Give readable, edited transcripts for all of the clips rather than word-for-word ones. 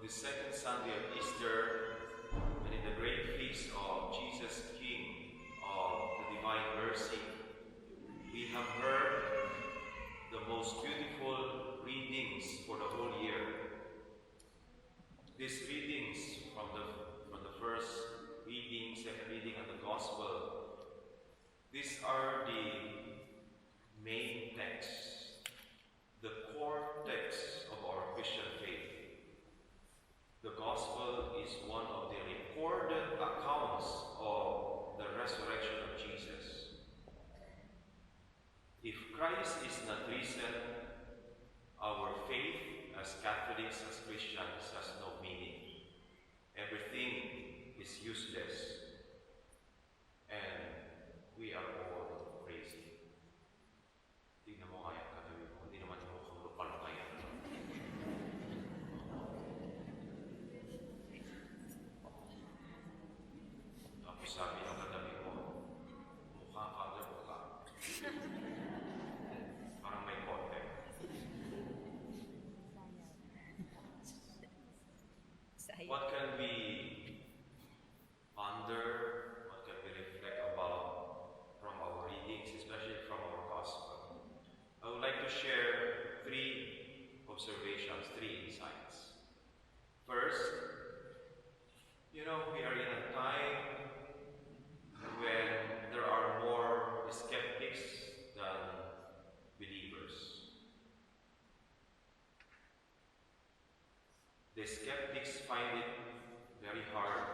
the second Sunday of Easter, and in the great feast of Jesus, King of the Divine Mercy, we have heard the most beautiful readings for the whole year. These readings from the first reading, second reading, and the Gospel, these are the main texts, the core texts of our Christian faith. The Gospel is one of the recorded accounts of the resurrection of Jesus. If Christ is not risen, our faith as Catholics, as Christians, has no meaning. Everything is useless, and we are all crazy. Tingnan mo kaya katabi mo, hindi naman mo kung lupal kaya. Tapos sabi ng katabi mo, mukha ka na mukha. Parang may konti. What can we ponder, what can we reflect about from our readings, especially from our Gospel? I would like to share three observations, three insights. First, we are in a time when there are more skeptics than believers. The skeptics find it very hard,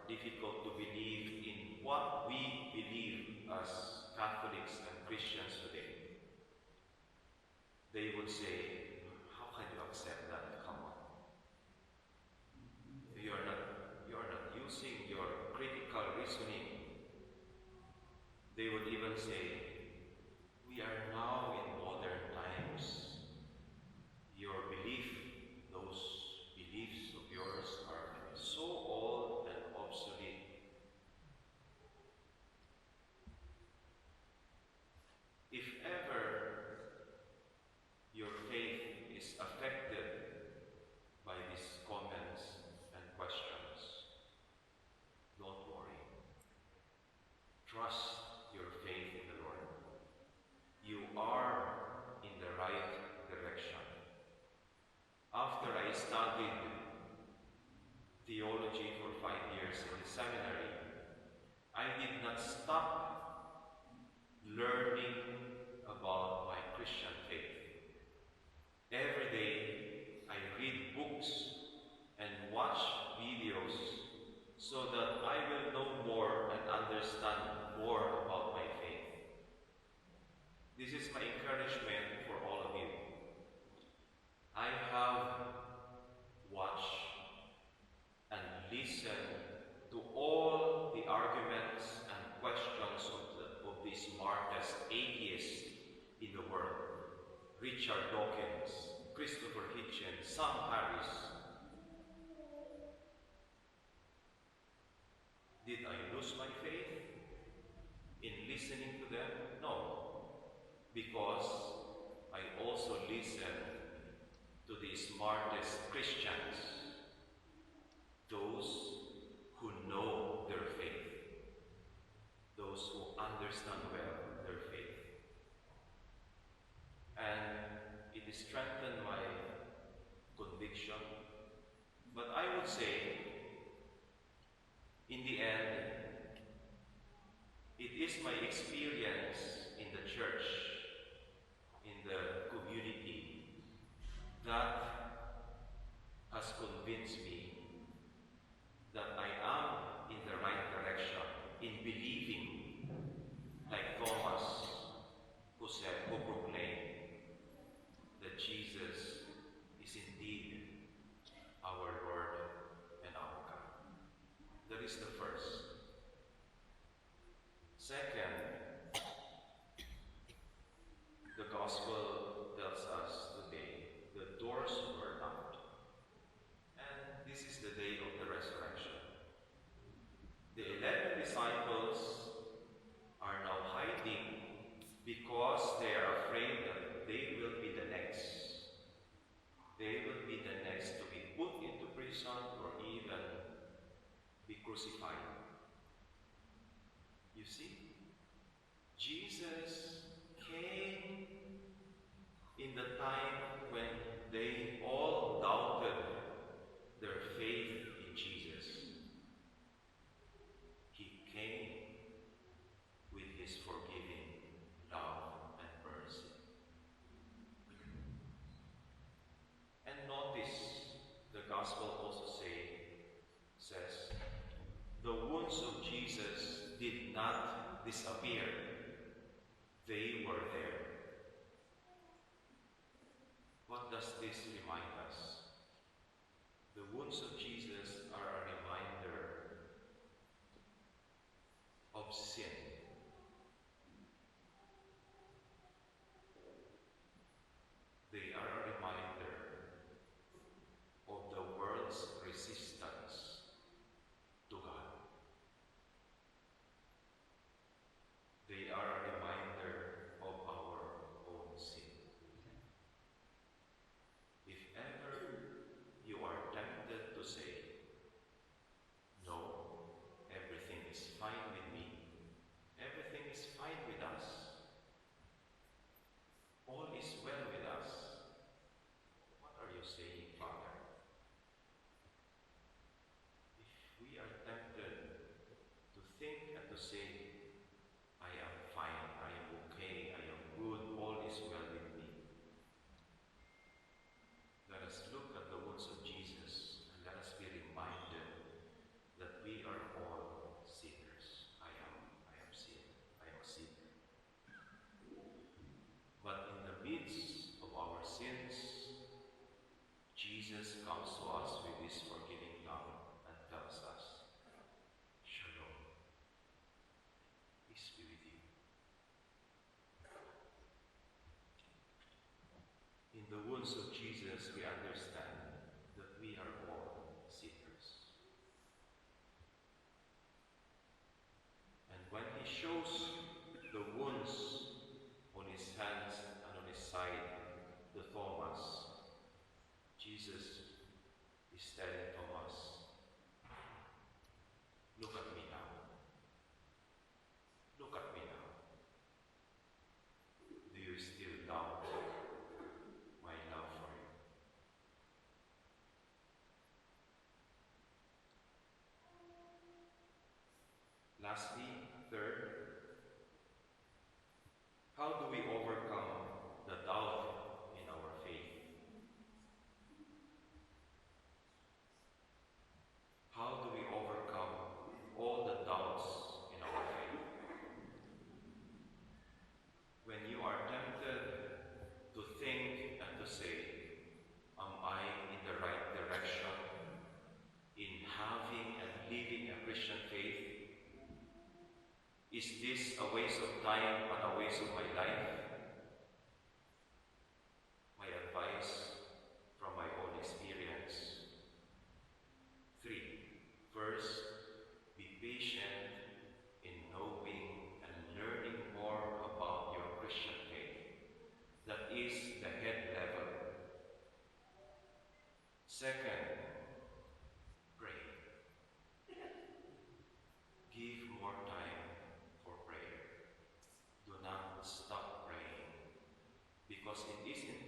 difficult to believe in what we believe as Catholics and Christians today. They would say, how can you accept that? Come on. You're not using your critical reasoning. They would even say, we are now in modern times. Your those beliefs of yours are so old and obsolete. If ever your faith is affected by these comments and questions, don't worry. Trust your faith in the Lord. You are in the right direction. After I studied theology for 5 years in the seminary, I did not stop learning about my Christian faith. Every day, I read books and watch videos so that I will know more and understand more about my faith. This is my encouragement for all of you. I have watched and listened to all the arguments and questions of the smartest atheists in the world. Richard Dawkins, Christopher Hitchens, Sam Harris. Did I lose my faith in listening to them? No, because I also listened to the smartest Christians, those who know their faith, those who understand well their faith. And it has strengthened my conviction. But I would say, in the end, it is my experience in the church, in the community, that has convinced me that I am in the right direction in believing, like Thomas, who proclaimed that Jesus is indeed our Lord and our God. That is the first. Second, the Gospel tells us today the doors were locked. And this imprisoned or even be crucified. You see, Jesus came in the time when they all doubted their faith in Jesus. He came with his forgiving love and mercy. And notice the gospel also says, the wounds of Jesus did not disappear. They were there. What does this remind us? The wounds of Jesus are a reminder of sin. They are a reminder of the world's resistance to God. They are a reminder of our own sin. If ever you are tempted to say, no, everything is fine with me, everything is fine with us, all is well with us, what are you saying, Father? If we are tempted to think and to say, I am fine, I am okay, I am good, all is well with me, let us look at the words of Jesus and let us be reminded that we are all sinners. I am sinner, I am a sinner. But in the midst of our sins, Jesus comes to us with his forgiving love and tells us, Shalom, peace be with you. In the wounds of Jesus, we understand that we are all sinners. And when he shows the wounds on his hands and on his side to Thomas, Jesus is telling Thomas, look at me now. Look at me now. Do you still doubt my love for you? Lastly, third, how do we overcome the doubt in our faith? How do we overcome all the doubts in our faith? When you are tempted to think and to say, am I in the right direction in having and living a Christian faith? Is this a waste of time and a waste of my life? My advice from my own experience. 3. First, be patient in knowing and learning more about your Christian faith. That is the head level. Second, pray. Give more time for prayer. Do not stop praying, because it is in